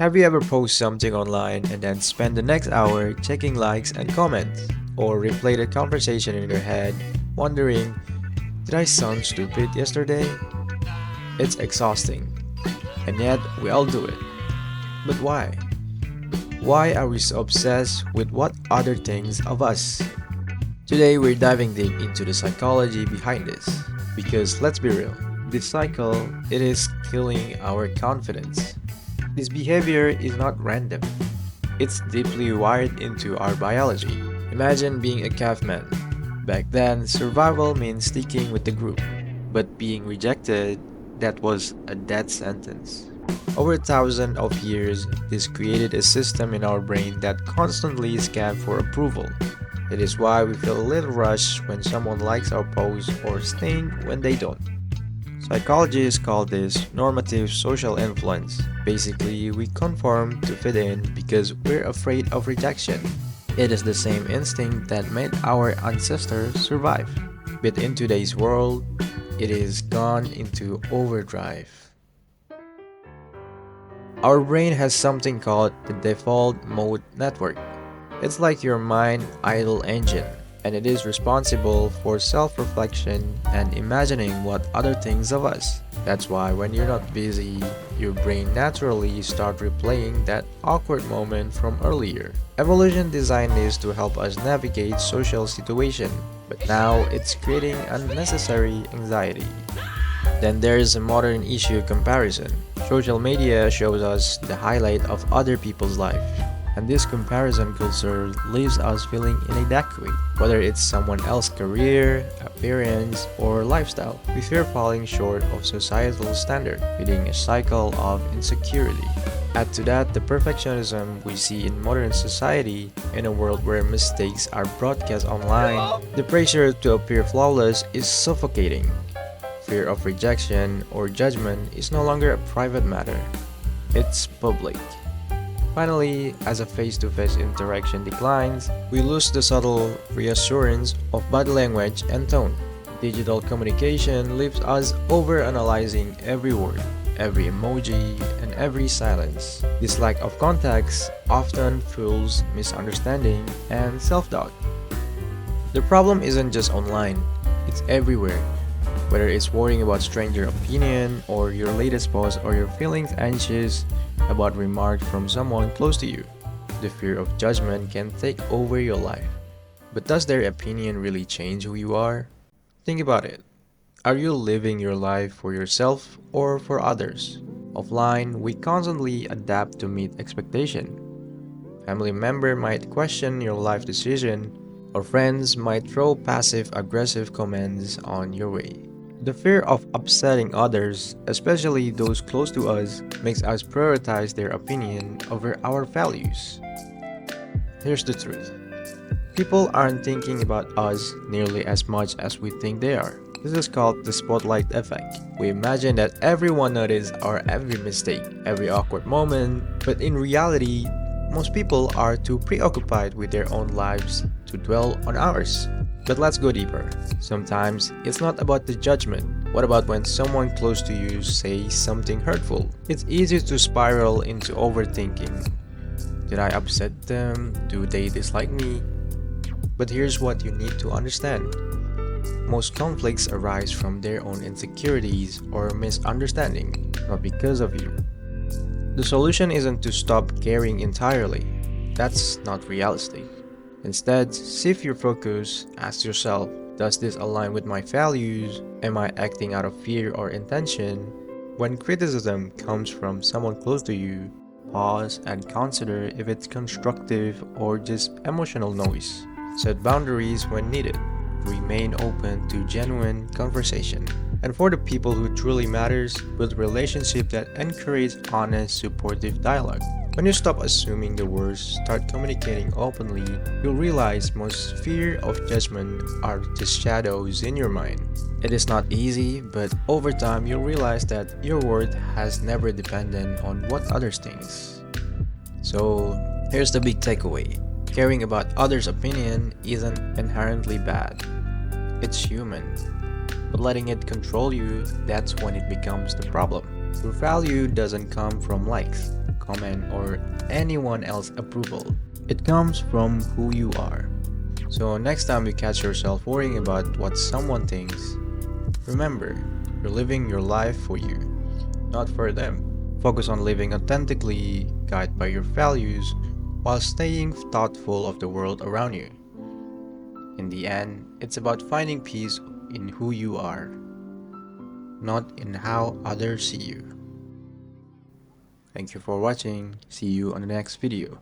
Have you ever posted something online and then spend the next hour checking likes and comments? Or replay the conversation in your head, wondering, did I sound stupid yesterday? It's exhausting. And yet, we all do it. But why? Why are we so obsessed with what other thinks of us? Today, we're diving deep into the psychology behind this. Because let's be real, this cycle, it is killing our confidence. This behavior is not random. It's deeply wired into our biology. Imagine being a caveman. Back then, survival means sticking with the group. But being rejected, that was a death sentence. Over thousands of years, this created a system in our brain that constantly scans for approval. It is why we feel a little rush when someone likes our post or sting when they don't. Psychologists call this normative social influence. Basically, we conform to fit in because we're afraid of rejection. It is the same instinct that made our ancestors survive. But in today's world, it is gone into overdrive. Our brain has something called the default mode network. It's like your mind idle engine, and it is responsible for self-reflection and imagining what other thinks of us. That's why when you're not busy, your brain naturally starts replaying that awkward moment from earlier. Evolution designed this to help us navigate social situations, but now it's creating unnecessary anxiety. Then there's a modern issue comparison. Social media shows us the highlight of other people's life. And this comparison culture leaves us feeling inadequate, whether it's someone else's career, appearance, or lifestyle. We fear falling short of societal standard, leading a cycle of insecurity. Add to that the perfectionism we see in modern society. In a world where mistakes are broadcast online, the pressure to appear flawless is suffocating. Fear of rejection or judgment is no longer a private matter, it's public. Finally, as a face-to-face interaction declines, we lose the subtle reassurance of body language and tone. Digital communication leaves us overanalyzing every word, every emoji, and every silence. This lack of context often fuels misunderstanding and self-doubt. The problem isn't just online, it's everywhere. Whether it's worrying about stranger opinion or your latest post or you're feeling anxious about remarks from someone close to you, the fear of judgment can take over your life. But does their opinion really change who you are? Think about it. Are you living your life for yourself or for others? Offline, we constantly adapt to meet expectation. Family member might question your life decision, or friends might throw passive-aggressive comments on your way. The fear of upsetting others, especially those close to us, makes us prioritize their opinion over our values. Here's the truth. People aren't thinking about us nearly as much as we think they are. This is called the spotlight effect. We imagine that everyone notices our every mistake, every awkward moment, but in reality, most people are too preoccupied with their own lives to dwell on ours. But let's go deeper. Sometimes it's not about the judgment. What about when someone close to you says something hurtful? It's easy to spiral into overthinking. Did I upset them? Do they dislike me? But here's what you need to understand. Most conflicts arise from their own insecurities or misunderstanding, not because of you. The solution isn't to stop caring entirely. That's not realistic. Instead, shift your focus, ask yourself, does this align with my values? Am I acting out of fear or intention? When criticism comes from someone close to you, pause and consider if it's constructive or just emotional noise. Set boundaries when needed. Remain open to genuine conversation. And for the people who truly matters, build relationships that encourage honest, supportive dialogue. When you stop assuming the worst, start communicating openly, you'll realize most fear of judgment are just shadows in your mind. It is not easy, but over time you'll realize that your worth has never depended on what others think. So, here's the big takeaway. Caring about others' opinion isn't inherently bad. It's human. But letting it control you, that's when it becomes the problem. Your value doesn't come from likes. comment, or anyone else's approval. It comes from who you are. So next time you catch yourself worrying about what someone thinks, remember, you're living your life for you, not for them. Focus on living authentically, guided by your values, while staying thoughtful of the world around you. In the end, it's about finding peace in who you are, not in how others see you. Thank you for watching. See you on the next video.